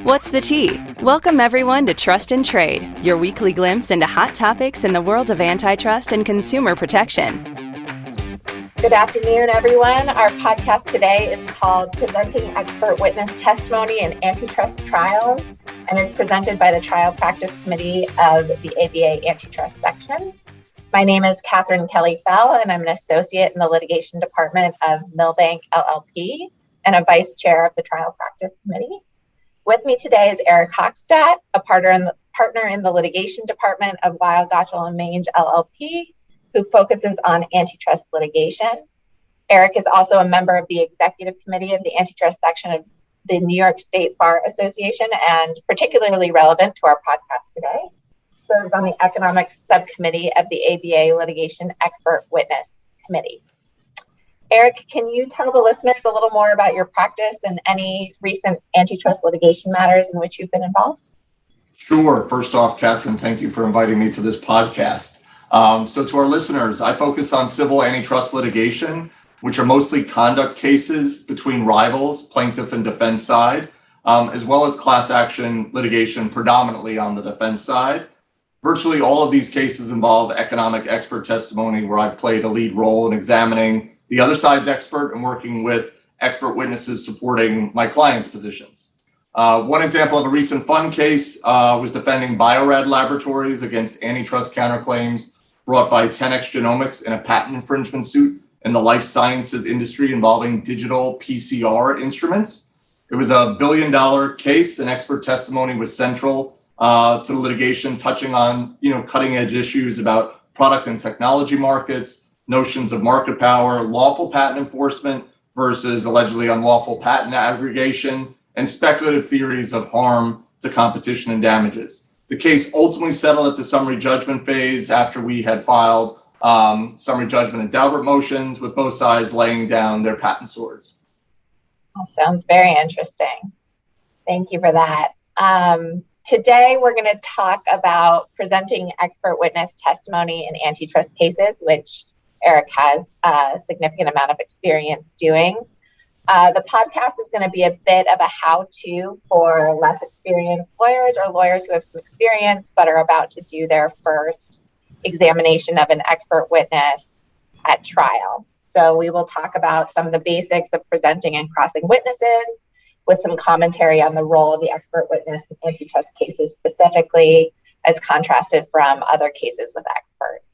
What's the tea? Welcome everyone to Trust and Trade, your weekly glimpse into hot topics in the world of antitrust and consumer protection. Good afternoon, everyone. Our podcast today is called Presenting Expert Witness Testimony in Antitrust Trial and is presented by the Trial Practice Committee of the ABA Antitrust Section. My name is Katherine Kelly-Fell, and I'm an associate in the litigation department of Milbank, LLP, and a vice chair of the Trial Practice Committee. With me today is Eric Hochstadt, a partner in the litigation department of Weil, Gotshal, and Manges, LLP, who focuses on antitrust litigation. Eric is also a member of the executive committee of the antitrust section of the New York State Bar Association, and particularly relevant to our podcast today, serves on the economics subcommittee of the ABA Litigation Expert Witness Committee. Eric, can you tell the listeners a little more about your practice and any recent antitrust litigation matters in which you've been involved? Sure. First off, Katherine, thank you for inviting me to this podcast. So to our listeners, I focus on civil antitrust litigation, which are mostly conduct cases between rivals, plaintiff and defense side, as well as class action litigation predominantly on the defense side. Virtually all of these cases involve economic expert testimony where I played a lead role in examining the other side's expert and working with expert witnesses supporting my client's positions. One example of a recent fund case was defending Bio-Rad Laboratories against antitrust counterclaims brought by 10x Genomics in a patent infringement suit in the life sciences industry involving digital PCR instruments. It was a $1 billion case, and expert testimony was central to the litigation, touching on cutting edge issues about product and technology markets, notions of market power, lawful patent enforcement versus allegedly unlawful patent aggregation, and speculative theories of harm to competition and damages. The case ultimately settled at the summary judgment phase after we had filed summary judgment and Daubert motions, with both sides laying down their patent swords. That sounds very interesting. Thank you for that. Today, we're going to talk about presenting expert witness testimony in antitrust cases, which Eric has a significant amount of experience doing. The podcast is going to be a bit of a how-to for less experienced lawyers or lawyers who have some experience but are about to do their first examination of an expert witness at trial. So we will talk about some of the basics of presenting and crossing witnesses with some commentary on the role of the expert witness in antitrust cases specifically as contrasted from other cases with experts.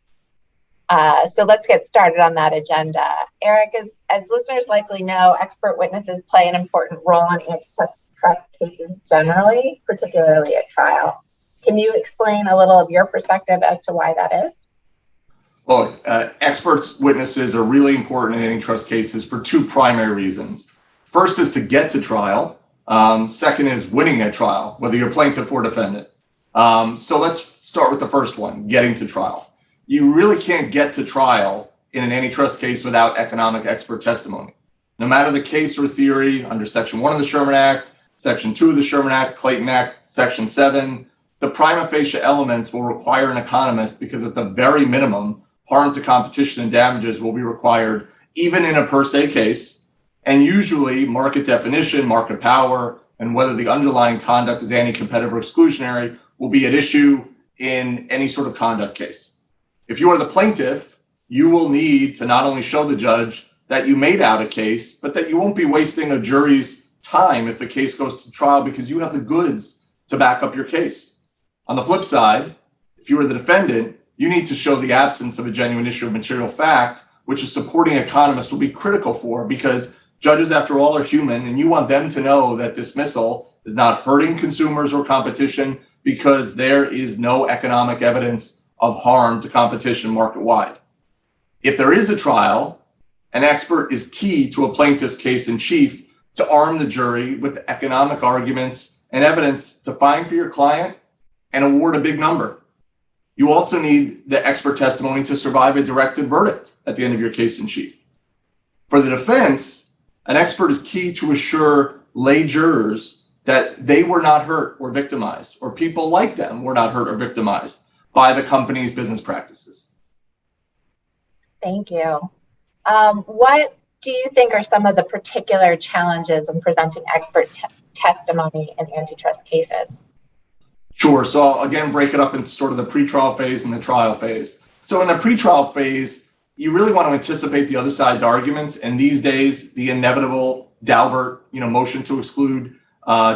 So let's get started on that agenda. Eric, as listeners likely know, expert witnesses play an important role in antitrust cases generally, particularly at trial. Can you explain a little of your perspective as to why that is? Well, experts witnesses are really important in antitrust cases for two primary reasons. First is to get to trial. Second is winning at trial, whether you're plaintiff or defendant. So let's start with the first one, getting to trial. You really can't get to trial in an antitrust case without economic expert testimony. No matter the case or theory under Section 1 of the Sherman Act, Section 2 of the Sherman Act, Clayton Act, Section 7, the prima facie elements will require an economist because at the very minimum, harm to competition and damages will be required even in a per se case. And usually market definition, market power, and whether the underlying conduct is anti-competitive or exclusionary will be at issue in any sort of conduct case. If you are the plaintiff, you will need to not only show the judge that you made out a case, but that you won't be wasting a jury's time if the case goes to trial because you have the goods to back up your case. On the flip side, if you are the defendant, you need to show the absence of a genuine issue of material fact, which a supporting economist will be critical for because judges, after all, are human, and you want them to know that dismissal is not hurting consumers or competition because there is no economic evidence of harm to competition market-wide. If there is a trial, an expert is key to a plaintiff's case in chief to arm the jury with economic arguments and evidence to find for your client and award a big number. You also need the expert testimony to survive a directed verdict at the end of your case in chief. For the defense, an expert is key to assure lay jurors that they were not hurt or victimized, or people like them were not hurt or victimized by the company's business practices. Thank you. What do you think are some of the particular challenges in presenting expert testimony in antitrust cases? Sure. So I'll again break it up into sort of the pretrial phase and the trial phase. So in the pretrial phase, you really want to anticipate the other side's arguments. And these days, the inevitable Daubert, motion to exclude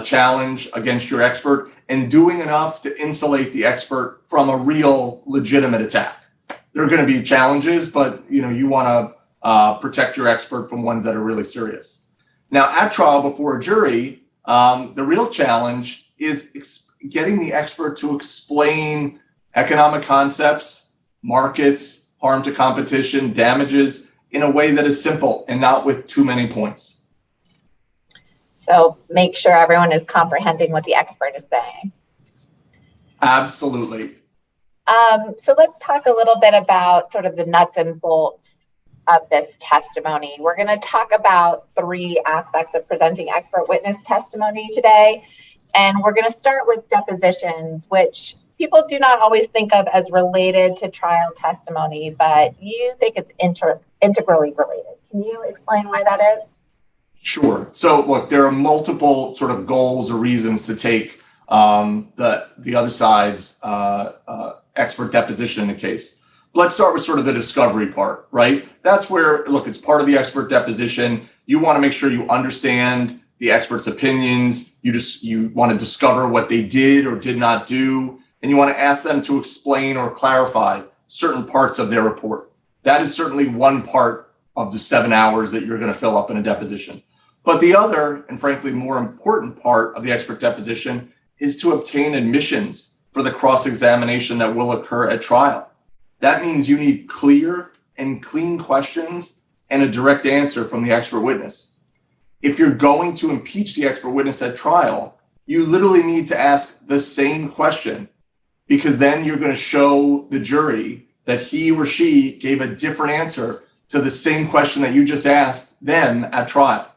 challenge against your expert, and doing enough to insulate the expert from a real legitimate attack. There are going to be challenges, but you want to protect your expert from ones that are really serious. Now, at trial before a jury, the real challenge is getting the expert to explain economic concepts, markets, harm to competition, damages in a way that is simple and not with too many points. So make sure everyone is comprehending what the expert is saying. Absolutely. So let's talk a little bit about sort of the nuts and bolts of this testimony. We're going to talk about 3 aspects of presenting expert witness testimony today. And we're going to start with depositions, which people do not always think of as related to trial testimony, but you think it's integrally related. Can you explain why that is? Sure. So look, there are multiple sort of goals or reasons to take the other side's expert deposition in the case. Let's start with sort of the discovery part, right? That's where, look, it's part of the expert deposition. You want to make sure you understand the expert's opinions. You want to discover what they did or did not do, and you want to ask them to explain or clarify certain parts of their report. That is certainly one part of the 7 hours that you're going to fill up in a deposition. But the other, and frankly more important part of the expert deposition is to obtain admissions for the cross-examination that will occur at trial. That means you need clear and clean questions and a direct answer from the expert witness. If you're going to impeach the expert witness at trial, you literally need to ask the same question, because then you're going to show the jury that he or she gave a different answer to the same question that you just asked them at trial.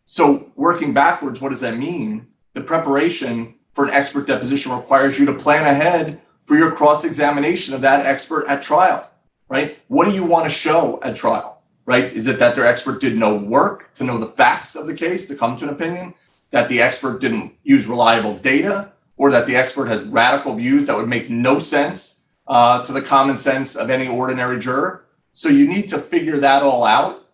So working backwards, what does that mean? The preparation for an expert deposition requires you to plan ahead for your cross-examination of that expert at trial, right? What do you want to show at trial, right? Is it that their expert did no work to know the facts of the case to come to an opinion, that the expert didn't use reliable data, or that the expert has radical views that would make no sense to the common sense of any ordinary juror? So you need to figure that all out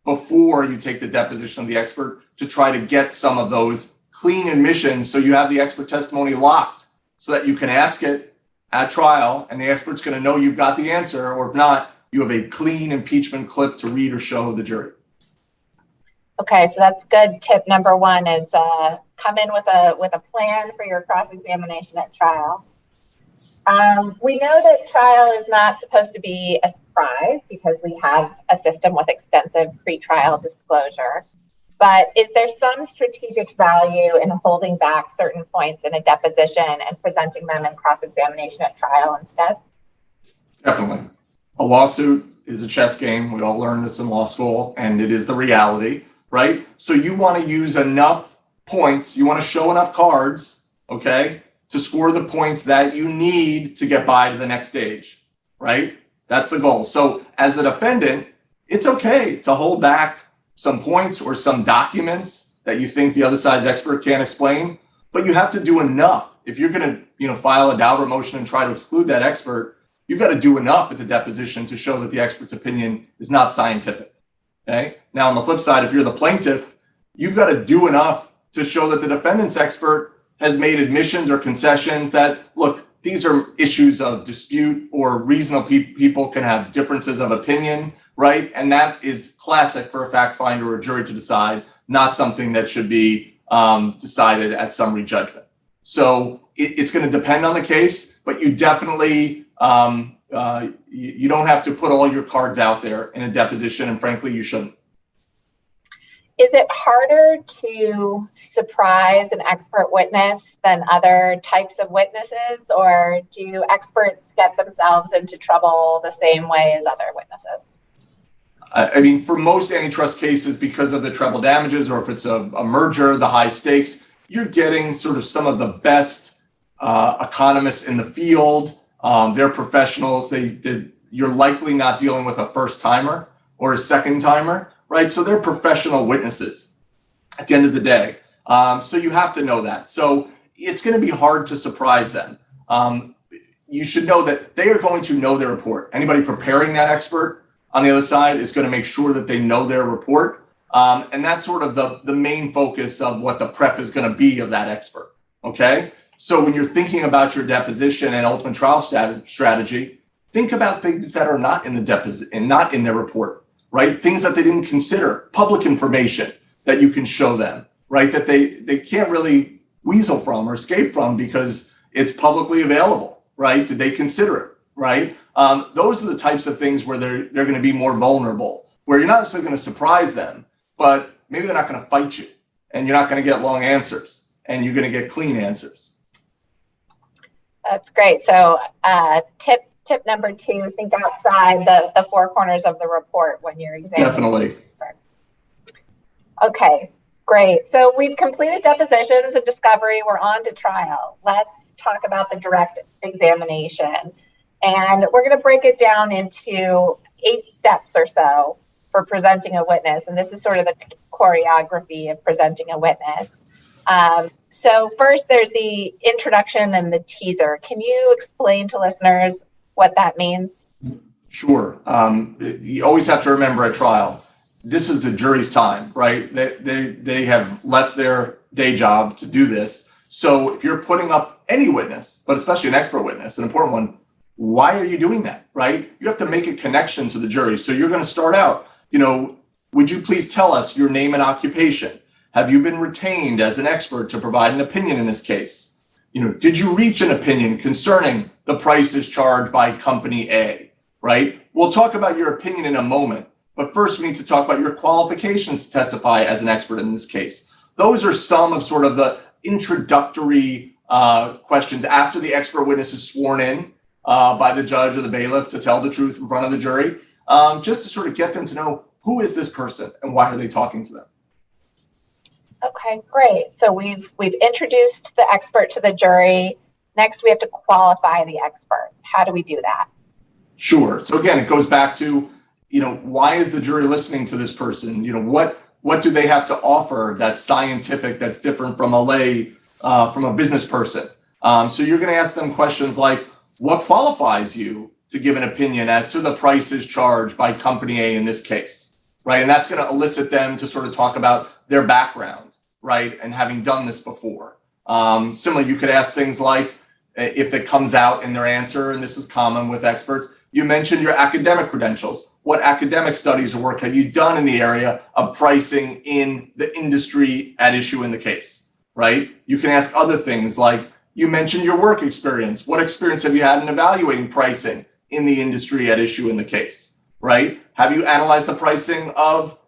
before you take the deposition of the expert to try to get some of those clean admissions so you have the expert testimony locked so that you can ask it at trial and the expert's going to know you've got the answer, or if not, you have a clean impeachment clip to read or show the jury. Okay, so that's good. Tip number 1 is come in with a plan for your cross-examination at trial. We know that trial is not supposed to be a surprise because we have a system with extensive pretrial disclosure. But is there some strategic value in holding back certain points in a deposition and presenting them in cross-examination at trial instead? Definitely. A lawsuit is a chess game. We all learned this in law school, and it is the reality, right? So you want to use enough points, you want to show enough cards, okay, to score the points that you need to get by to the next stage, right? That's the goal. So as the defendant, it's okay to hold back some points or some documents that you think the other side's expert can't explain, but you have to do enough. If you're going to, file a Daubert motion and try to exclude that expert, you've got to do enough at the deposition to show that the expert's opinion is not scientific. Okay. Now, on the flip side, if you're the plaintiff, you've got to do enough to show that the defendant's expert has made admissions or concessions that, look, these are issues of dispute or reasonable people can have differences of opinion, right? And that is classic for a fact finder or a jury to decide, not something that should be decided at summary judgment. So it's going to depend on the case, but you definitely, you don't have to put all your cards out there in a deposition, and frankly, you shouldn't. Is it harder to surprise an expert witness than other types of witnesses, or do experts get themselves into trouble the same way as other witnesses? I mean, for most antitrust cases, because of the treble damages, or if it's a merger, the high stakes, you're getting sort of some of the best economists in the field. They're professionals. You're likely not dealing with a first timer or a second timer, right? So they're professional witnesses at the end of the day. So you have to know that. So it's going to be hard to surprise them. You should know that they are going to know their report. Anybody preparing that expert on the other side is going to make sure that they know their report. And that's sort of the main focus of what the prep is going to be of that expert. Okay. So when you're thinking about your deposition and ultimate trial strategy, think about things that are not in the deposition and not in their report, right? Things that they didn't consider, public information that you can show them, right? That they can't really weasel from or escape from because it's publicly available, right? Did they consider it, right? Those are the types of things where they're going to be more vulnerable, where you're not necessarily going to surprise them, but maybe they're not going to fight you, and you're not going to get long answers, and you're going to get clean answers. That's great. So tip number 2, think outside the four corners of the report when you're examining. Definitely. Okay, great. So we've completed depositions and discovery. We're on to trial. Let's talk about the direct examination. And we're going to break it down into 8 steps or so for presenting a witness. And this is sort of the choreography of presenting a witness. So first, there's the introduction and the teaser. Can you explain to listeners what that means? Sure. You always have to remember at trial, this is the jury's time, right? They have left their day job to do this. So if you're putting up any witness, but especially an expert witness, an important one, why are you doing that, right? You have to make a connection to the jury. So you're going to start out, would you please tell us your name and occupation? Have you been retained as an expert to provide an opinion in this case? Did you reach an opinion concerning the prices charged by company A, right? We'll talk about your opinion in a moment, but first we need to talk about your qualifications to testify as an expert in this case. Those are some of sort of the introductory questions after the expert witness is sworn in by the judge or the bailiff to tell the truth in front of the jury, just to sort of get them to know who is this person and why are they talking to them. Okay, great. So we've introduced the expert to the jury. Next, we have to qualify the expert. How do we do that? Sure. So again, it goes back to, why is the jury listening to this person? What do they have to offer that's scientific, that's different from from a business person? So you're going to ask them questions like, what qualifies you to give an opinion as to the prices charged by company A in this case, right? And that's going to elicit them to sort of talk about their background, right? And having done this before. Similarly, you could ask things like, if it comes out in their answer, and this is common with experts, you mentioned your academic credentials. What academic studies or work have you done in the area of pricing in the industry at issue in the case, right? You can ask other things like, you mentioned your work experience. What experience have you had in evaluating pricing in the industry at issue in the case, right? Have you analyzed the pricing of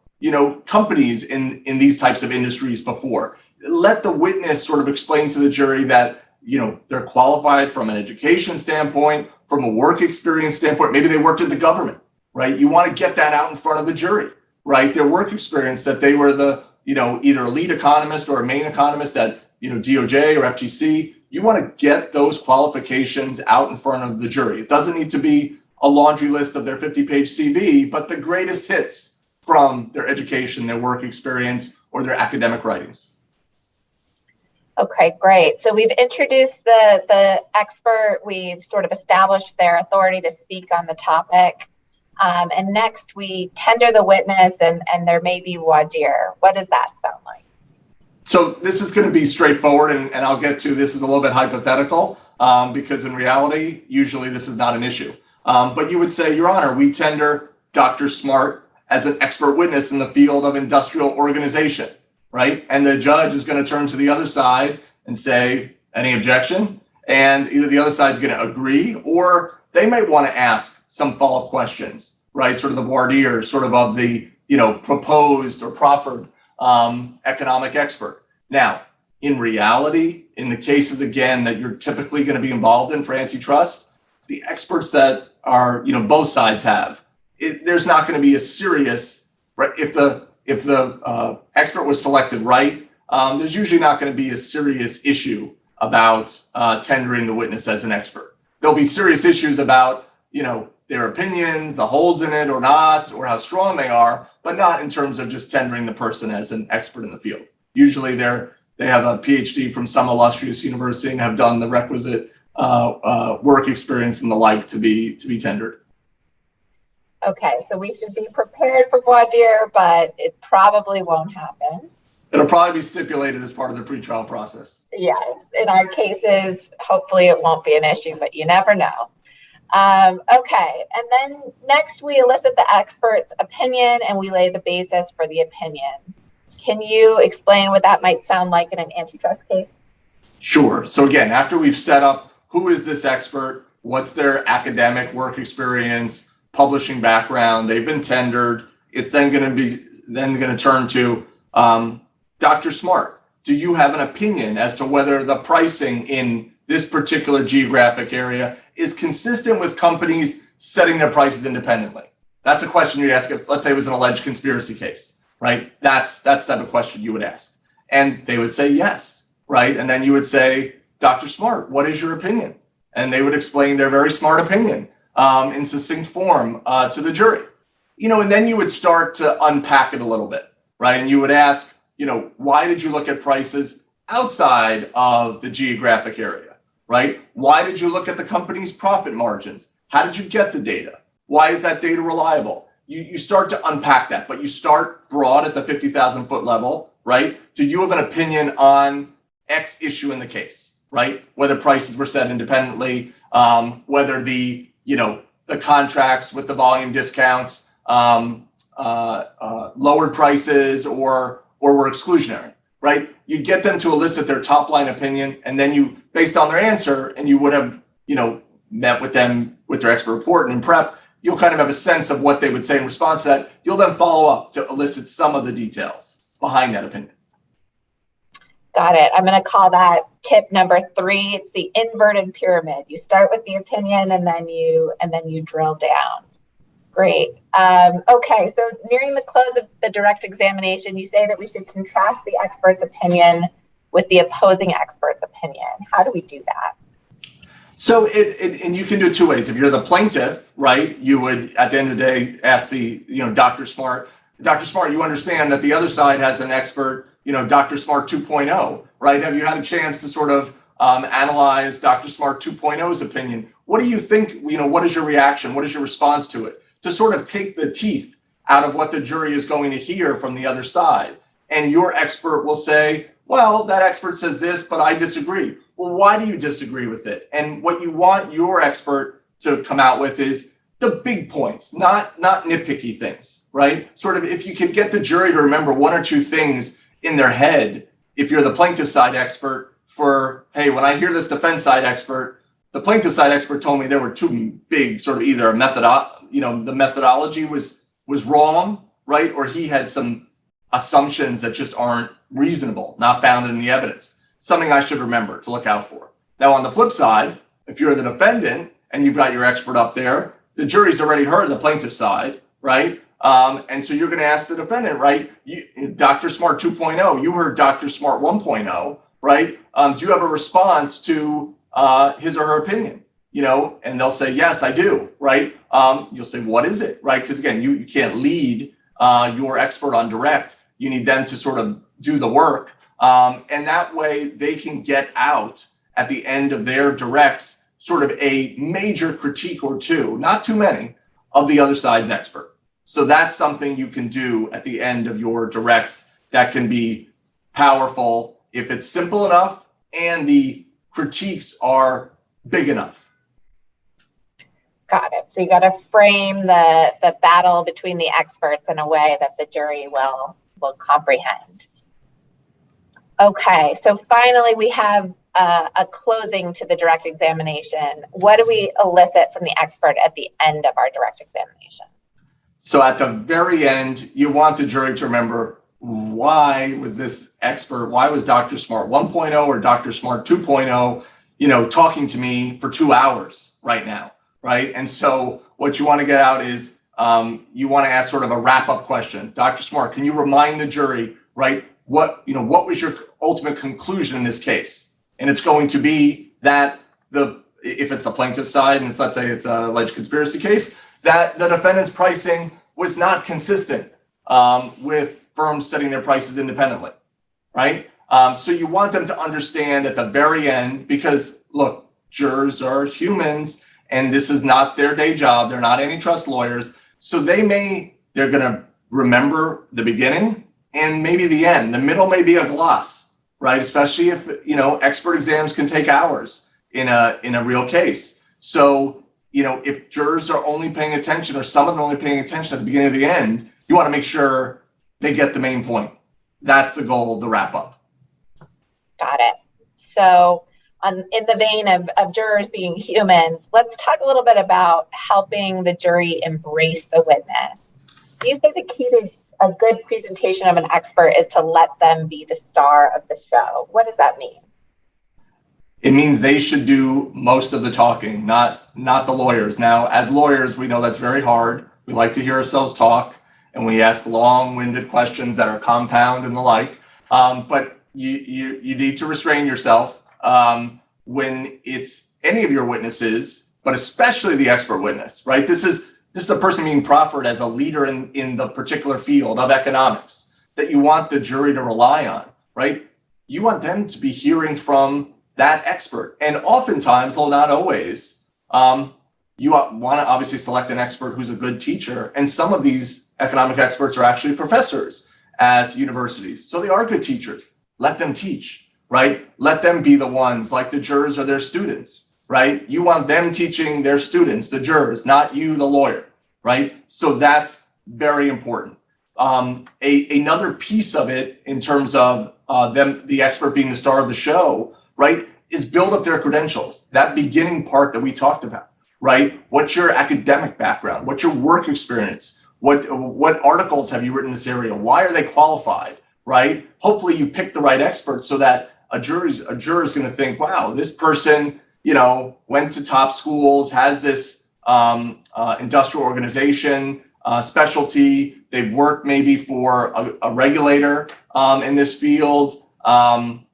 companies in these types of industries before? Let the witness sort of explain to the jury that, they're qualified from an education standpoint, from a work experience standpoint. Maybe they worked in the government, right? You want to get that out in front of the jury, right? Their work experience, that they were the, either a lead economist or a main economist at, DOJ or FTC. You want to get those qualifications out in front of the jury. It doesn't need to be a laundry list of their 50-page CV, but the greatest hits from their education, their work experience, or their academic writings. Okay, great. So we've introduced the expert. We've sort of established their authority to speak on the topic. And next we tender the witness and there may be voir dire. What does that sound like? So this is going to be straightforward, and I'll get to this is a little bit hypothetical because in reality, usually this is not an issue. But you would say, Your Honor, we tender Dr. Smart as an expert witness in the field of industrial organization, right? And the judge is going to turn to the other side and say, any objection? And either the other side is going to agree, or they might want to ask some follow-up questions, right? Sort of the voir dire, sort of the, proposed or proffered economic expert. Now, in reality, in the cases, again, that you're typically going to be involved in for antitrust, the experts that are, both sides have, there's not going to be a serious, right? If the expert was selected right, there's usually not going to be a serious issue about tendering the witness as an expert. There'll be serious issues about, their opinions, the holes in it or not, or how strong they are, but not in terms of just tendering the person as an expert in the field. Usually they're, they have a PhD from some illustrious university and have done the requisite work experience and the like to be tendered. Okay, so we should be prepared for voir dire, but it probably won't happen. It'll probably be stipulated as part of the pretrial process. Yes, in our cases, hopefully it won't be an issue, but you never know. Okay, and then next we elicit the expert's opinion and we lay the basis for the opinion. Can you explain what that might sound like in an antitrust case? Sure. So again, after we've set up who is this expert, what's their academic work experience, publishing background, they've been tendered, it's then going to turn to Dr. Smart. Do you have an opinion as to whether the pricing in this particular geographic area is consistent with companies setting their prices independently? That's a question you'd ask if, let's say it was an alleged conspiracy case, right? That's the type of question you would ask. And they would say yes, right? And then you would say, Dr. Smart, what is your opinion? And they would explain their very smart opinion in succinct form to the jury. And then you would start to unpack it a little bit, right? And you would ask, why did you look at prices outside of the geographic area, right? Why did you look at the company's profit margins? How did you get the data? Why is that data reliable? You start to unpack that, but you start broad at the 50,000 foot level, right? Do you have an opinion on X issue in the case, right? Whether prices were set independently, whether the contracts with the volume discounts lowered prices or were exclusionary, right? You get them to elicit their top line opinion, and then you, based on their answer, and you would have, met with them with their expert report and in prep, you'll kind of have a sense of what they would say in response to that. You'll then follow up to elicit some of the details behind that opinion. Got it. I'm going to call that tip number 3. It's the inverted pyramid. You start with the opinion and then you drill down. Great. Okay, so nearing the close of the direct examination, you say that we should contrast the expert's opinion with the opposing expert's opinion. How do we do that? So and you can do it 2 ways. If you're the plaintiff, right, you would at the end of the day ask the, Dr. Smart, you understand that the other side has an expert, Dr. Smart 2.0, right? Have you had a chance to sort of analyze Dr. Smart 2.0's opinion? What do you think, what is your reaction? What is your response to it? To sort of take the teeth out of what the jury is going to hear from the other side. And your expert will say, well, that expert says this, but I disagree. Well, why do you disagree with it? And what you want your expert to come out with is the big points, not nitpicky things, right? Sort of if you could get the jury to remember 1 or 2 things in their head, if you're the plaintiff side expert, for, hey, when I hear this defense side expert, the plaintiff side expert told me there were 2 big sort of either the methodology was wrong, right? Or he had some assumptions that just aren't reasonable, not founded in the evidence. Something I should remember to look out for. Now, on the flip side, if you're the defendant and you've got your expert up there, the jury's already heard the plaintiff side, right? And so you're going to ask the defendant, right? Dr. Smart 2.0, you heard Dr. Smart 1.0, right? Do you have a response to his or her opinion? And they'll say, yes, I do, right? You'll say, what is it, right? Because again, you can't lead your expert on direct. You need them to sort of do the work. And that way they can get out at the end of their directs sort of a major critique or 2, not too many, of the other side's expert. So that's something you can do at the end of your directs that can be powerful if it's simple enough and the critiques are big enough. Got it. So you got to frame the battle between the experts in a way that the jury will comprehend. Okay, so finally we have a closing to the direct examination. What do we elicit from the expert at the end of our direct examination? So at the very end, you want the jury to remember, why was this expert, why was Dr. Smart 1.0 or Dr. Smart 2.0, talking to me for 2 hours right now, right? And so what you want to get out is you want to ask sort of a wrap-up question. Dr. Smart, can you remind the jury, right, what was your ultimate conclusion in this case? And it's going to be that if it's the plaintiff side, and let's say it's an alleged conspiracy case, that the defendant's pricing was not consistent with firms setting their prices independently, right? So you want them to understand at the very end, because look, jurors are humans and this is not their day job. They're not antitrust lawyers. So they're going to remember the beginning and maybe the end. The middle may be a gloss, right? Especially if, expert exams can take hours in a real case. So, if jurors are only paying attention or some of them are only paying attention at the beginning of the end, you want to make sure they get the main point. That's the goal of the wrap up. Got it. So in the vein of jurors being humans, let's talk a little bit about helping the jury embrace the witness. You say the key to a good presentation of an expert is to let them be the star of the show. What does that mean? It means they should do most of the talking, not the lawyers. Now, as lawyers, we know that's very hard. We like to hear ourselves talk, and we ask long-winded questions that are compound and the like. But you need to restrain yourself when it's any of your witnesses, but especially the expert witness, right? This is a person being proffered as a leader in the particular field of economics that you want the jury to rely on, right? You want them to be hearing from that expert. And oftentimes, though not always, you want to obviously select an expert who's a good teacher. And some of these economic experts are actually professors at universities. So they are good teachers. Let them teach, right? Let them be the ones, like the jurors are their students, right? You want them teaching their students, the jurors, not you, the lawyer, right? So that's very important. Another piece of it in terms of the expert being the star of the show, right, is build up their credentials. That beginning part that we talked about, right? What's your academic background? What's your work experience? What articles have you written in this area? Why are they qualified, right? Hopefully you pick the right expert so that a juror is going to think, wow, this person, went to top schools, has this industrial organization specialty. They've worked maybe for a regulator in this field.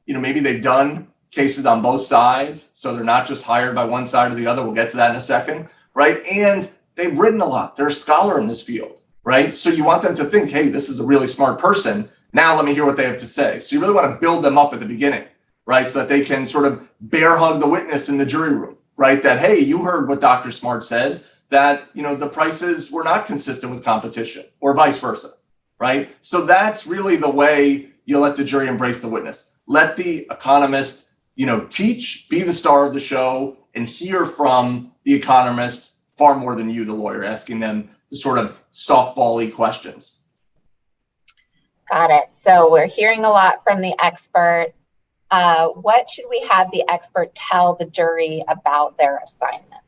Maybe they've done cases on both sides, so they're not just hired by one side or the other. We'll get to that in a second, right? And they've written a lot. They're a scholar in this field, right? So you want them to think, hey, this is a really smart person. Now let me hear what they have to say. So you really want to build them up at the beginning, right? So that they can sort of bear hug the witness in the jury room, right? That, hey, you heard what Dr. Smart said, that, the prices were not consistent with competition or vice versa, right? So that's really the way you let the jury embrace the witness. Let the economist, teach, be the star of the show, and hear from the economist far more than you, the lawyer, asking them the sort of softball-y questions. Got it. So we're hearing a lot from the expert. What should we have the expert tell the jury about their assignment?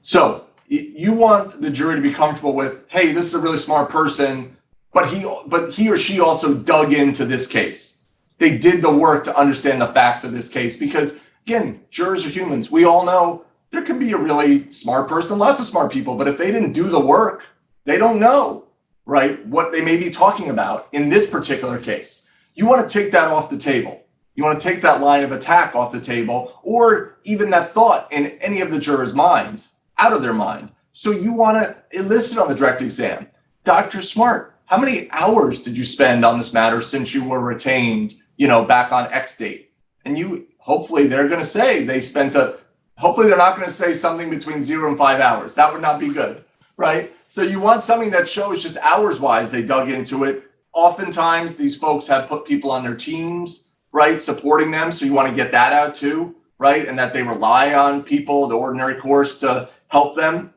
So you want the jury to be comfortable with, hey, this is a really smart person, but he or she also dug into this case. They did the work to understand the facts of this case because, again, jurors are humans. We all know there can be a really smart person, lots of smart people, but if they didn't do the work, they don't know, right, what they may be talking about in this particular case. You want to take that off the table. You want to take that line of attack off the table, or even that thought in any of the jurors' minds out of their mind. So you want to elicit on the direct exam, Dr. Smart, how many hours did you spend on this matter since you were retained, back on X date? And hopefully they're going to say hopefully they're not going to say something between 0 and 5 hours. That would not be good, right? So you want something that shows just hours wise they dug into it. Oftentimes these folks have put people on their teams, right, supporting them. So you want to get that out too, right? And that they rely on people, the ordinary course, to help them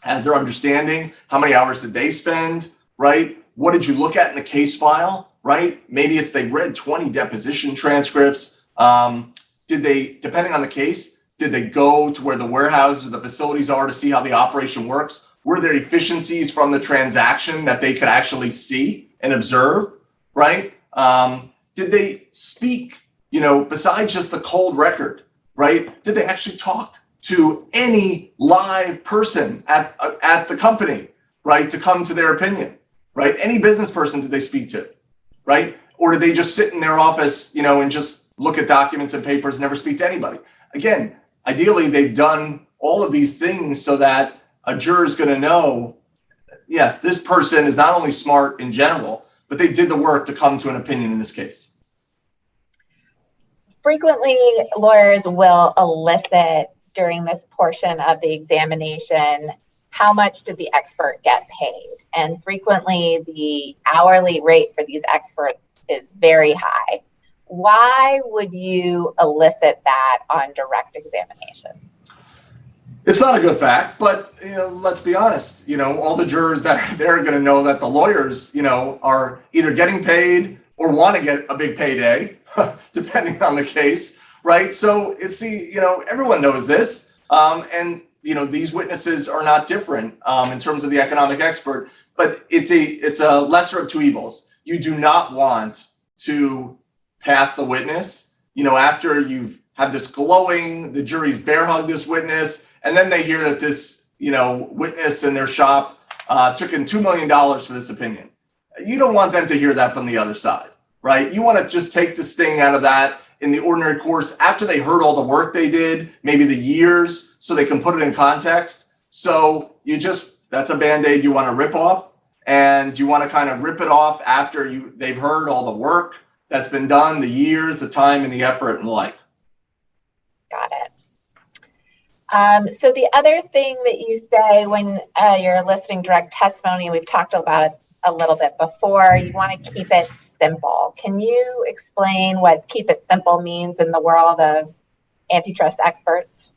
as they're understanding. How many hours did they spend, right? What did you look at in the case file, right? Maybe it's they've read 20 deposition transcripts. Did they, depending on the case, did they go to where the warehouses or the facilities are to see how the operation works? Were there efficiencies from the transaction that they could actually see and observe, right? Did they speak, besides just the cold record, right? Did they actually talk to any live person at the company, right, to come to their opinion, right? Any business person did they speak to, right? Or did they just sit in their office, and just look at documents and papers and never speak to anybody? Again, ideally, they've done all of these things so that a juror is going to know, yes, this person is not only smart in general, but they did the work to come to an opinion in this case. Frequently, lawyers will elicit during this portion of the examination, how much did the expert get paid? And frequently, the hourly rate for these experts is very high. Why would you elicit that on direct examination? It's not a good fact, but let's be honest. All the jurors that are there are going to know that the lawyers, are either getting paid or want to get a big payday, depending on the case, right? So it's everyone knows this, and these witnesses are not different in terms of the economic expert, but it's a lesser of two evils. You do not want to pass the witness, after you've had this glowing, the jury's bear hug this witness, and then they hear that this, witness in their shop took in $2 million for this opinion. You don't want them to hear that from the other side, right? You want to just take the sting out of that in the ordinary course after they heard all the work they did, maybe the years, so they can put it in context. So that's a Band-Aid you want to rip off, and you want to kind of rip it off after they've heard all the work that's been done, the years, the time, and the effort, and the like. Got it. So the other thing that you say when you're eliciting direct testimony, we've talked about it a little bit before, you want to keep it simple. Can you explain what keep it simple means in the world of antitrust experts?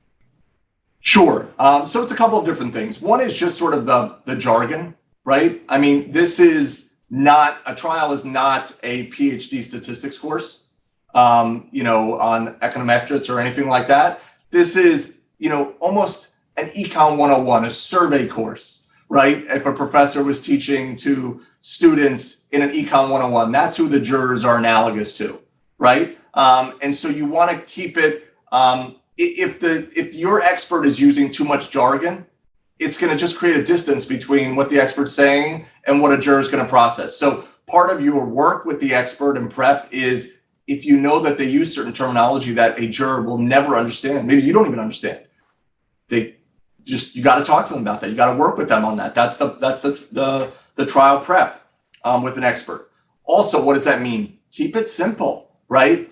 Sure. So it's a couple of different things. One is just sort of the jargon, right? I mean, a trial is not a PhD statistics course, on econometrics or anything like that. This is, almost an Econ 101, a survey course, right? If a professor was teaching to students in an Econ 101, that's who the jurors are analogous to, right? And so you want to keep it, if your expert is using too much jargon, it's going to just create a distance between what the expert's saying and what a juror is going to process. So part of your work with the expert and prep is if you know that they use certain terminology that a juror will never understand, maybe you don't even understand, you got to talk to them about that. You got to work with them on that. That's the trial prep with an expert. Also, what does that mean? Keep it simple, right?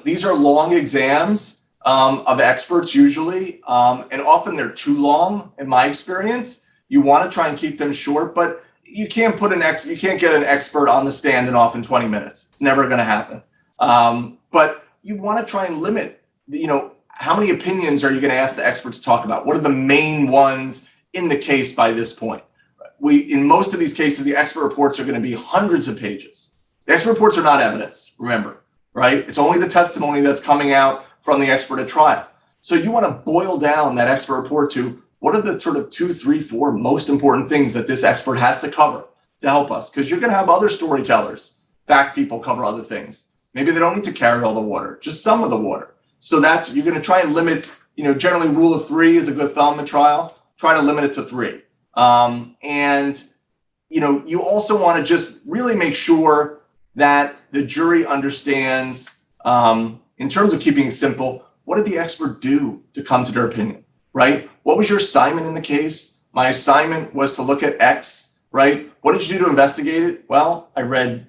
These are long exams of experts usually, and often they're too long in my experience. You want to try and keep them short, but you can't get an expert on the stand and off in 20 minutes. It's never going to happen. But you want to try and limit, how many opinions are you going to ask the expert to talk about? What are the main ones in the case by this point? In most of these cases, the expert reports are going to be hundreds of pages. The expert reports are not evidence, remember, right? It's only the testimony that's coming out from the expert at trial. So you want to boil down that expert report to what are the sort of 2, 3, 4 most important things that this expert has to cover to help us? Because you're going to have other storytellers, fact people cover other things. Maybe they don't need to carry all the water, just some of the water. So you're going to try and limit, generally rule of 3 is a good thumb in trial. Try to limit it to 3. And you also want to just really make sure that the jury understands, in terms of keeping it simple, what did the expert do to come to their opinion, right? What was your assignment in the case? My assignment was to look at X, right? What did you do to investigate it? Well, I read,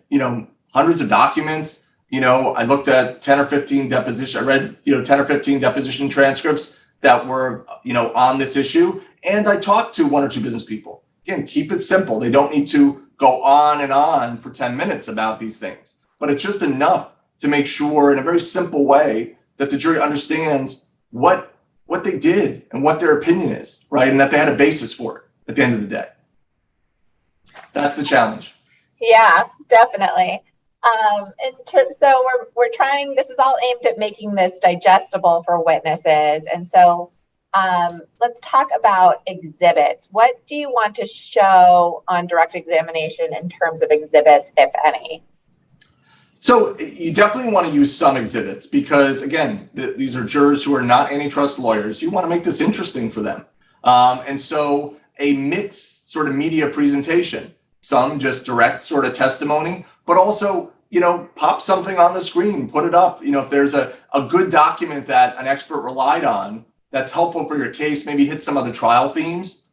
hundreds of documents. I looked at 10 or 15 depositions. I read, 10 or 15 deposition transcripts that were, on this issue. And I talked to 1 or 2 business people. Again, keep it simple. They don't need to go on and on for 10 minutes about these things. But it's just enough to make sure in a very simple way that the jury understands what they did and what their opinion is, right? And that they had a basis for it at the end of the day. That's the challenge. Yeah, definitely. So we're trying, this is all aimed at making this digestible for witnesses. And so let's talk about exhibits. What do you want to show on direct examination in terms of exhibits, if any? So you definitely want to use some exhibits because, again, these are jurors who are not antitrust lawyers. You want to make this interesting for them. And so a mixed sort of media presentation, some just direct sort of testimony, but also, pop something on the screen, put it up. If there's a good document that an expert relied on that's helpful for your case, maybe hit some of the trial themes,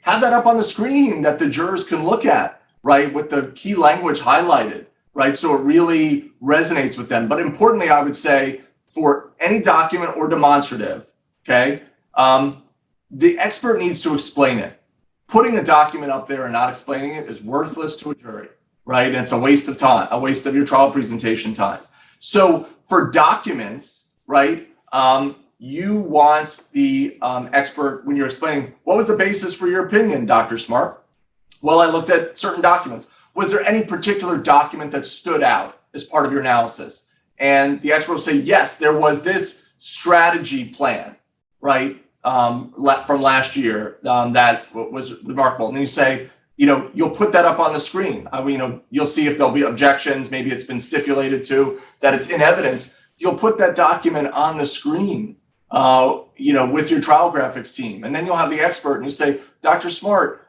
have that up on the screen that the jurors can look at, right, with the key language highlighted, right, so it really resonates with them. But importantly, I would say, for any document or demonstrative, okay, the expert needs to explain it. Putting a document up there and not explaining it is worthless to a jury, right? And it's a waste of time, a waste of your trial presentation time. So for documents, right, you want the expert, when you're explaining, what was the basis for your opinion, Dr. Smart? Well, I looked at certain documents. Was there any particular document that stood out as part of your analysis? And the expert will say, yes, there was this strategy plan, right, from last year that was remarkable. And then you say, you'll put that up on the screen. You'll see if there'll be objections. Maybe it's been stipulated to that it's in evidence. You'll put that document on the screen, with your trial graphics team. And then you'll have the expert and you say, Dr. Smart,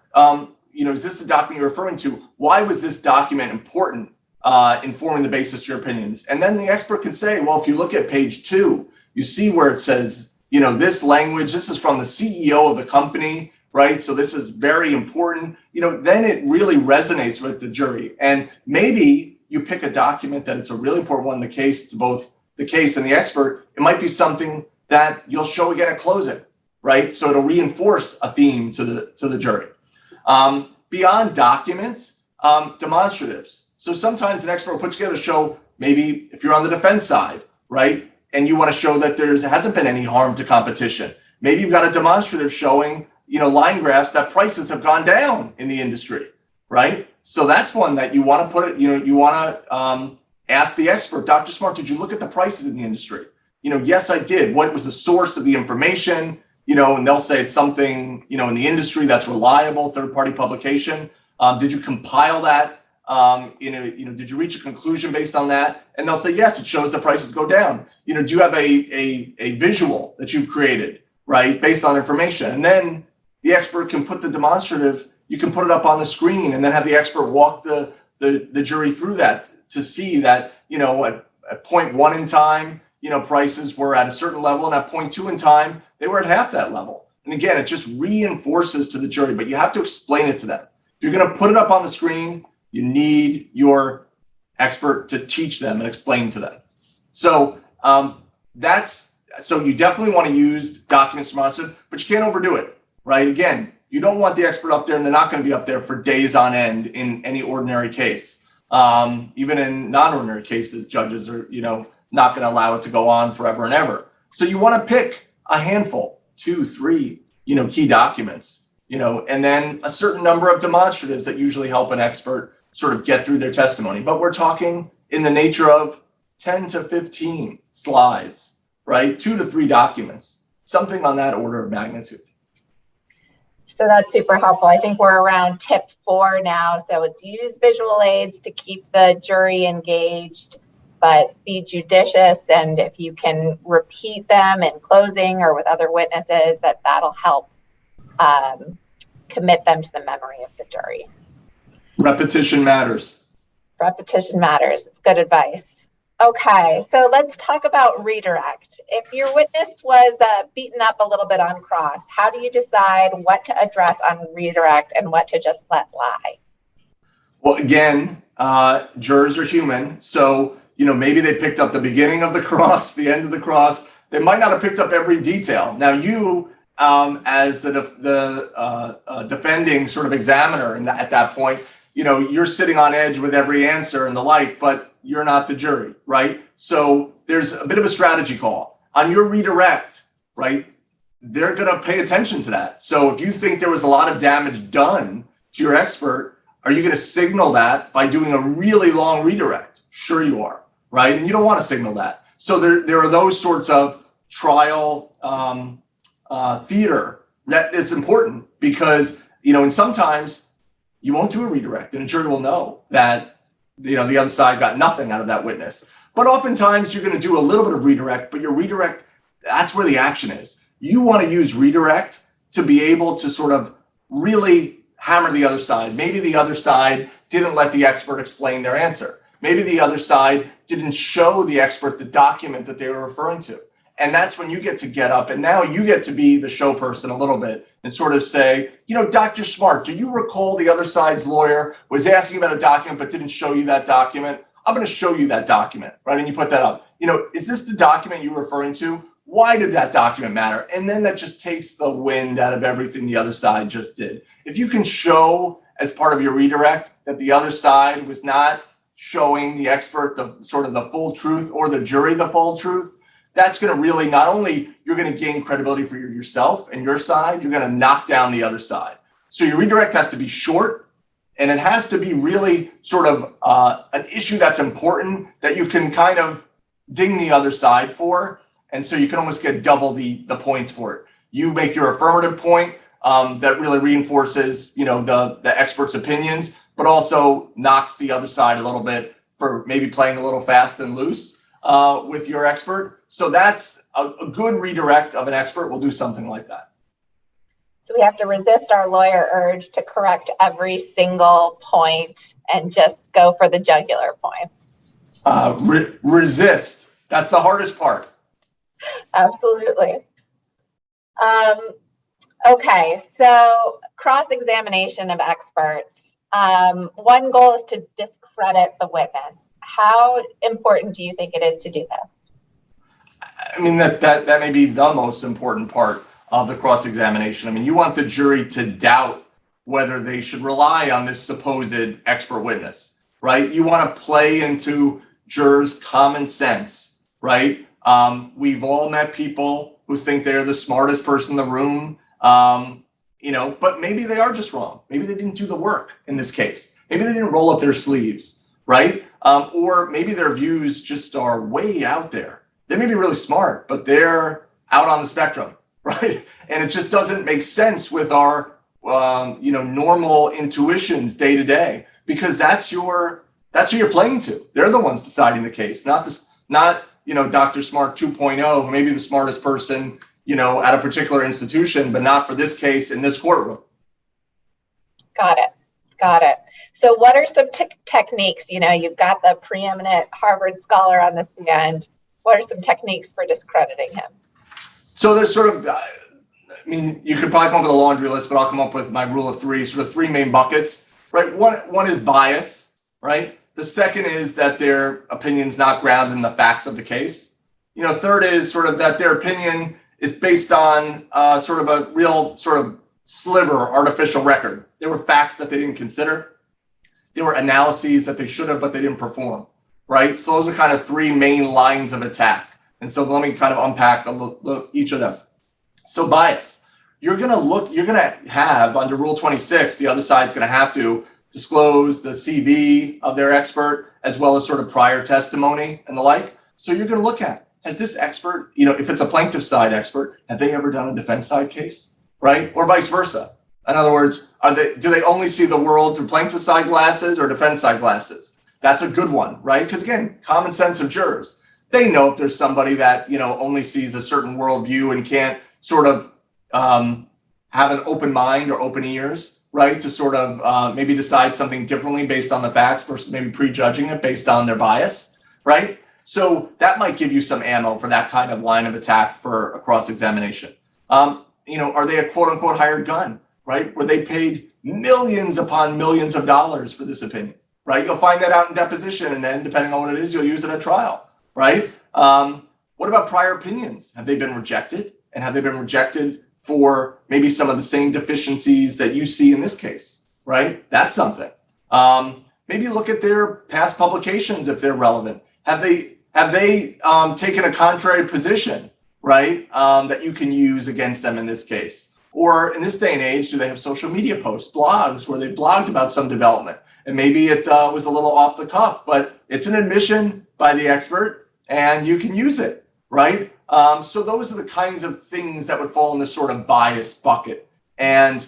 is this the document you're referring to? Why was this document important in forming the basis to your opinions? And then the expert can say, well, if you look at page 2, you see where it says, this language, this is from the CEO of the company, right? So this is very important. Then it really resonates with the jury. And maybe you pick a document that it's a really important one in the case to both the case and the expert. It might be something that you'll show again at closing, right? So it'll reinforce a theme to the jury. Beyond documents, demonstratives. So sometimes an expert will put together a show, maybe if you're on the defense side, right? And you want to show that there hasn't been any harm to competition. Maybe you've got a demonstrative showing, line graphs that prices have gone down in the industry, right? So that's one that you want to put it, you want to ask the expert, Dr. Smart, did you look at the prices in the industry? Yes, I did. What was the source of the information? And they'll say it's something, in the industry that's reliable, third-party publication. Did you compile that? Did you reach a conclusion based on that? And they'll say, yes, it shows the prices go down. Do you have a visual that you've created, right, based on information? And then the expert can put the demonstrative, you can put it up on the screen and then have the expert walk the jury through that to see that, at point 1 in time, prices were at a certain level, and at point 2 in time, they were at half that level. And again, it just reinforces to the jury, but you have to explain it to them. If you're going to put it up on the screen, you need your expert to teach them and explain to them. So so you definitely want to use documents demonstrative, but you can't overdo it, right? Again, you don't want the expert up there, and they're not going to be up there for days on end in any ordinary case. Even in non-ordinary cases, judges are, not going to allow it to go on forever and ever. So you want to pick a handful, 2, 3, key documents, and then a certain number of demonstratives that usually help an expert sort of get through their testimony. But we're talking in the nature of 10 to 15 slides, right? 2 to 3 documents, something on that order of magnitude. So that's super helpful. I think we're around tip 4 now. So it's use visual aids to keep the jury engaged, but be judicious. And if you can repeat them in closing or with other witnesses, that'll help commit them to the memory of the jury. Repetition matters. Repetition matters. It's good advice. Okay, so let's talk about redirect. If your witness was beaten up a little bit on cross, how do you decide what to address on redirect and what to just let lie? Well, again, jurors are human. So, maybe they picked up the beginning of the cross, the end of the cross. They might not have picked up every detail. Now, you, as the defending sort of examiner at that point, you're sitting on edge with every answer and the like, but you're not the jury, right? So there's a bit of a strategy call. On your redirect, right, they're going to pay attention to that. So if you think there was a lot of damage done to your expert, are you going to signal that by doing a really long redirect? Sure you are, right? And you don't want to signal that. So there are those sorts of trial theater that is important because, and sometimes you won't do a redirect and a jury will know that, the other side got nothing out of that witness. But oftentimes you're going to do a little bit of redirect, but your redirect, that's where the action is. You want to use redirect to be able to sort of really hammer the other side. Maybe the other side didn't let the expert explain their answer. Maybe the other side didn't show the expert the document that they were referring to. And that's when you get up and now you get to be the show person a little bit and sort of say, Dr. Smart, do you recall the other side's lawyer was asking about a document but didn't show you that document? I'm going to show you that document, right? And you put that up. Is this the document you're referring to? Why did that document matter? And then that just takes the wind out of everything the other side just did. If you can show as part of your redirect that the other side was not showing the expert the full truth or the jury the full truth, that's going to really, not only you're going to gain credibility for yourself and your side, you're going to knock down the other side. So your redirect has to be short, and it has to be really sort of an issue that's important that you can kind of ding the other side for. And so you can almost get double the points for it. You make your affirmative point that really reinforces, the expert's opinions, but also knocks the other side a little bit for maybe playing a little fast and loose with your expert. So that's a good redirect of an expert will do something like that. So we have to resist our lawyer urge to correct every single point and just go for the jugular points. Resist. That's the hardest part. Absolutely. Okay, so cross-examination of experts. One goal is to discredit the witness. How important do you think it is to do this? I mean, that may be the most important part of the cross-examination. I mean, you want the jury to doubt whether they should rely on this supposed expert witness, right? You want to play into jurors' common sense, right? We've all met people who think they're the smartest person in the room, but maybe they are just wrong. Maybe they didn't do the work in this case. Maybe they didn't roll up their sleeves, right? Or maybe their views just are way out there. They may be really smart, but they're out on the spectrum, right? And it just doesn't make sense with our, normal intuitions day to day, because that's who you're playing to. They're the ones deciding the case, not Dr. Smart 2.0, who may be the smartest person, at a particular institution, but not for this case in this courtroom. Got it. So what are some techniques? You've got the preeminent Harvard scholar on the stand. What are some techniques for discrediting him? So there's you could probably come up with a laundry list, but I'll come up with my rule of three, sort of three main buckets, right? One is bias, right? The second is that their opinion's not grounded in the facts of the case. Third is sort of that their opinion is based on sort of a real sort of sliver artificial record. There were facts that they didn't consider. There were analyses that they should have, but they didn't perform, right? So those are kind of three main lines of attack. And so let me kind of unpack each of them. So bias, you're going to have under Rule 26, the other side's going to have to disclose the CV of their expert, as well as sort of prior testimony and the like. So you're going to look at, has this expert, if it's a plaintiff side expert, have they ever done a defense side case, right? Or vice versa. In other words, do they only see the world through plaintiff side glasses or defense side glasses? That's a good one, right? Because again, common sense of jurors. They know if there's somebody that, only sees a certain worldview and can't sort of have an open mind or open ears, right? To sort of maybe decide something differently based on the facts versus maybe prejudging it based on their bias, right? So that might give you some ammo for that kind of line of attack for a cross-examination. Are they a quote unquote hired gun, right? Were they paid millions upon millions of dollars for this opinion, right? You'll find that out in deposition, and then depending on what it is, you'll use it at trial, right? What about prior opinions? Have they been rejected? And have they been rejected for maybe some of the same deficiencies that you see in this case, right? That's something. Maybe look at their past publications if they're relevant. Have they taken a contrary position, right? That you can use against them in this case? Or in this day and age, do they have social media posts, blogs, where they blogged about some development? And maybe it was a little off the cuff, but it's an admission by the expert and you can use it, right? So those are the kinds of things that would fall in this sort of bias bucket. And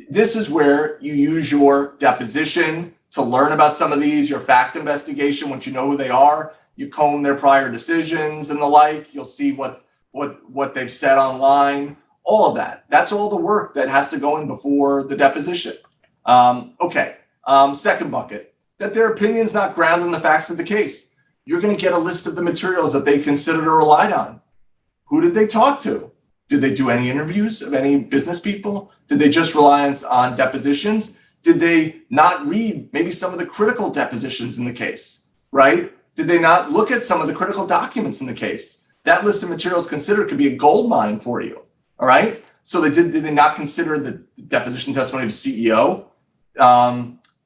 this is where you use your deposition to learn about some of these, your fact investigation. Once you know who they are, you comb their prior decisions and the like. You'll see what they've said online, all of that. That's all the work that has to go in before the deposition. Second bucket, that their opinion's not grounded in the facts of the case. You're going to get a list of the materials that they considered or relied on. Who did they talk to? Did they do any interviews of any business people? Did they just rely on depositions? Did they not read maybe some of the critical depositions in the case, right? Did they not look at some of the critical documents in the case? That list of materials considered could be a gold mine for you, all right? So did they not consider the deposition testimony of the CEO?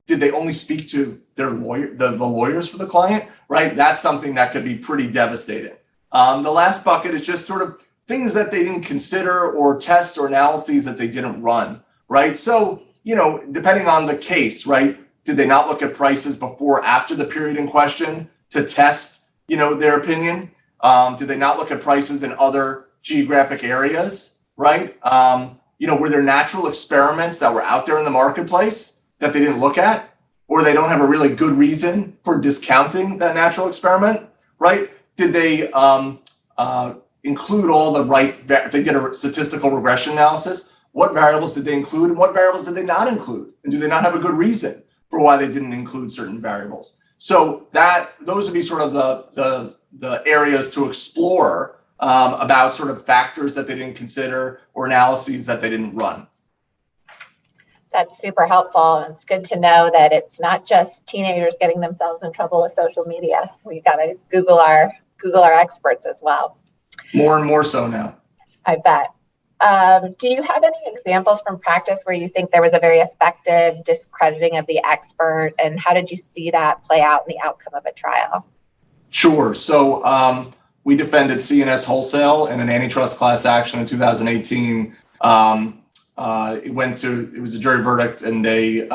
Did they only speak to their lawyer, the lawyers for the client, right? That's something that could be pretty devastating. The last bucket is just sort of things that they didn't consider or tests or analyses that they didn't run, right? So, depending on the case, right? Did they not look at prices before or after the period in question to test, their opinion? Did they not look at prices in other geographic areas, right? Were there natural experiments that were out there in the marketplace that they didn't look at, or they don't have a really good reason for discounting that natural experiment, right? Did they include all the right, they did a statistical regression analysis. What variables did they include and what variables did they not include? And do they not have a good reason for why they didn't include certain variables? So those would be sort of the areas to explore about sort of factors that they didn't consider or analyses that they didn't run. That's super helpful. It's good to know that it's not just teenagers getting themselves in trouble with social media. We got to Google our experts as well. More and more so now. I bet. Do you have any examples from practice where you think there was a very effective discrediting of the expert, and how did you see that play out in the outcome of a trial? Sure. So we defended C&S Wholesale in an antitrust class action in 2018. It was a jury verdict, and they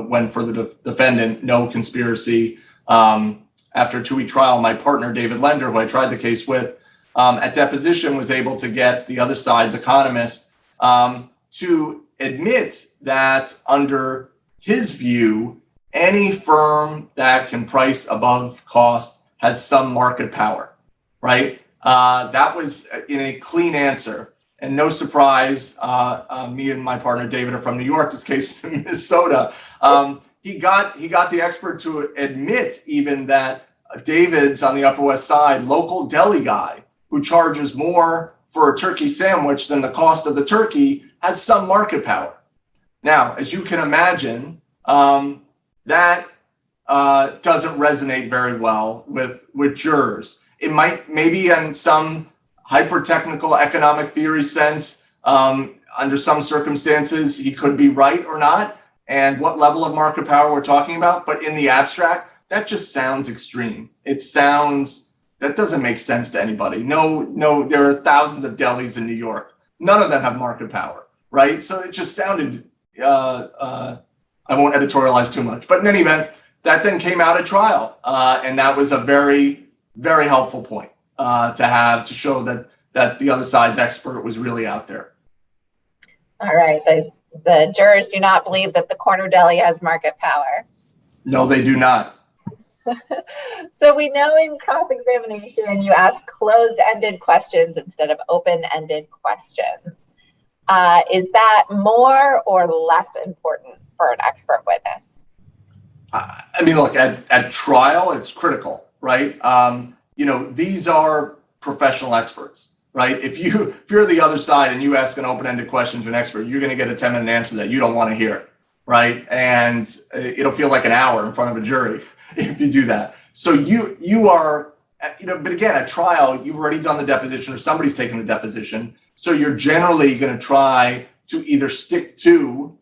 went for the defendant, no conspiracy. After a 2-week trial, my partner, David Lender, who I tried the case with, at deposition was able to get the other side's economist to admit that under his view, any firm that can price above cost has some market power, right? That was in a clean answer. And no surprise, me and my partner David are from New York. This case is in Minnesota. He got the expert to admit even that David's on the Upper West Side local deli guy who charges more for a turkey sandwich than the cost of the turkey has some market power. Now, as you can imagine, that doesn't resonate very well with jurors. It might maybe in some hyper-technical economic theory sense, under some circumstances, he could be right or not, and what level of market power we're talking about. But in the abstract, that just sounds extreme. That doesn't make sense to anybody. No, there are thousands of delis in New York. None of them have market power, right? So it just sounded, I won't editorialize too much, but in any event, that then came out at trial. And that was a very, very helpful point to show that the other side's expert was really out there. All right. The jurors do not believe that the corner deli has market power. No, they do not. So we know in cross-examination, you ask closed-ended questions instead of open-ended questions. Is that more or less important for an expert witness? I mean, look, at trial, it's critical, right? These are professional experts, right? If you're the other side and you ask an open-ended question to an expert, you're going to get a 10-minute answer that you don't want to hear, right? And it'll feel like an hour in front of a jury if you do that. So you are, but again, at trial, you've already done the deposition or somebody's taken the deposition. So you're generally going to try to either stick to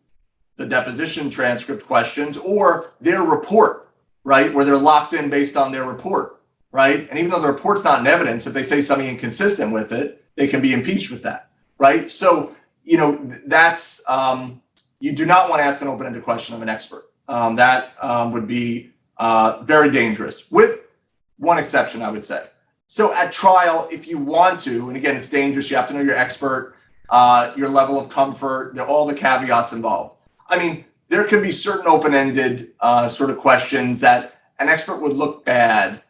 the deposition transcript questions or their report, right? Where they're locked in based on their report, right? And even though the report's not in evidence, if they say something inconsistent with it, they can be impeached with that, right? So, that's, you do not want to ask an open-ended question of an expert. That would be very dangerous, with one exception, I would say. So at trial, if you want to, and again, it's dangerous, you have to know your expert, your level of comfort, all the caveats involved. I mean, there could be certain open-ended sort of questions that an expert would look bad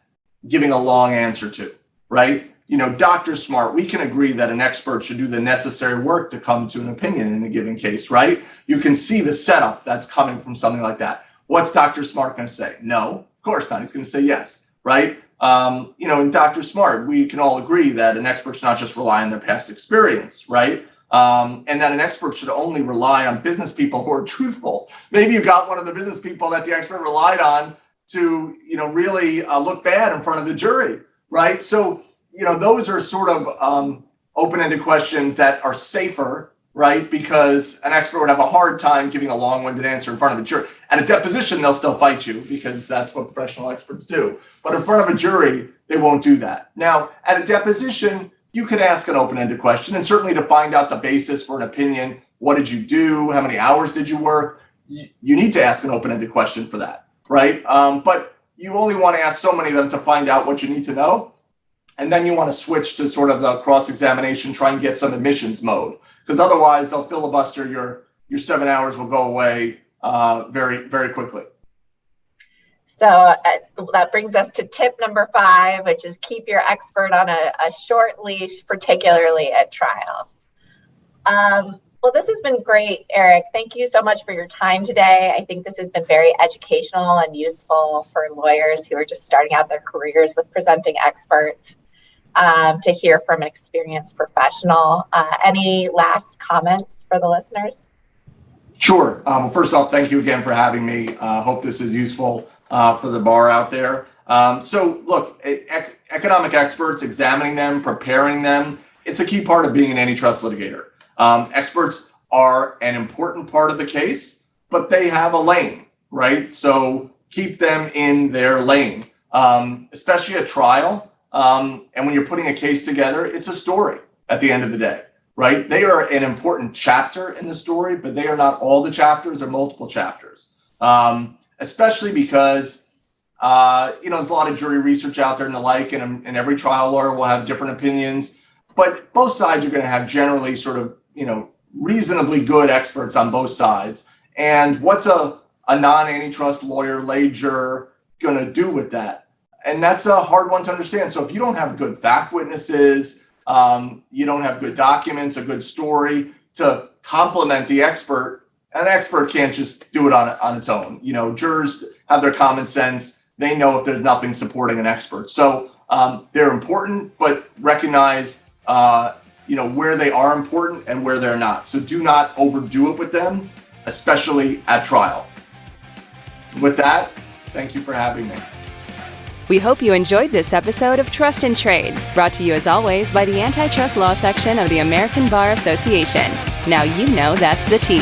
giving a long answer to, right? Dr. Smart, we can agree that an expert should do the necessary work to come to an opinion in a given case, right? You can see the setup that's coming from something like that. What's Dr. Smart going to say? No, of course not. He's going to say yes, right? In Dr. Smart, we can all agree that an expert should not just rely on their past experience, right? And that an expert should only rely on business people who are truthful. Maybe you got one of the business people that the expert relied on to, really look bad in front of the jury, right? So, those are sort of open-ended questions that are safer, right? Because an expert would have a hard time giving a long-winded answer in front of a jury. At a deposition, they'll still fight you because that's what professional experts do. But in front of a jury, they won't do that. Now, at a deposition, you can ask an open-ended question, and certainly to find out the basis for an opinion. What did you do? How many hours did you work? You need to ask an open-ended question for that, right? But you only want to ask so many of them to find out what you need to know. And then you want to switch to sort of the cross-examination, try and get some admissions mode, because otherwise they'll filibuster your 7 hours will go away very, very quickly. So that brings us to tip number 5, which is keep your expert on a short leash, particularly at trial. Well, this has been great, Eric. Thank you so much for your time today. I think this has been very educational and useful for lawyers who are just starting out their careers with presenting experts, to hear from an experienced professional. Any last comments for the listeners? Sure. First off, thank you again for having me. Hope this is useful for the bar out there. So look, economic experts, examining them, preparing them, it's a key part of being an antitrust litigator. Experts are an important part of the case, but they have a lane, right? So keep them in their lane, especially at trial. And when you're putting a case together, it's a story at the end of the day, right? They are an important chapter in the story, but they are not all the chapters or multiple chapters, especially because, there's a lot of jury research out there and the like, and every trial lawyer will have different opinions, but both sides are going to have generally sort of, reasonably good experts on both sides. And what's a non-antitrust lawyer, lay juror, going to do with that? And that's a hard one to understand. So if you don't have good fact witnesses, you don't have good documents, a good story to complement the expert, an expert can't just do it on its own. Jurors have their common sense. They know if there's nothing supporting an expert. So they're important, but recognize where they are important and where they're not. So do not overdo it with them, especially at trial. With that, thank you for having me. We hope you enjoyed this episode of Trust in Trade, brought to you as always by the Antitrust Law Section of the American Bar Association. Now you know that's the T.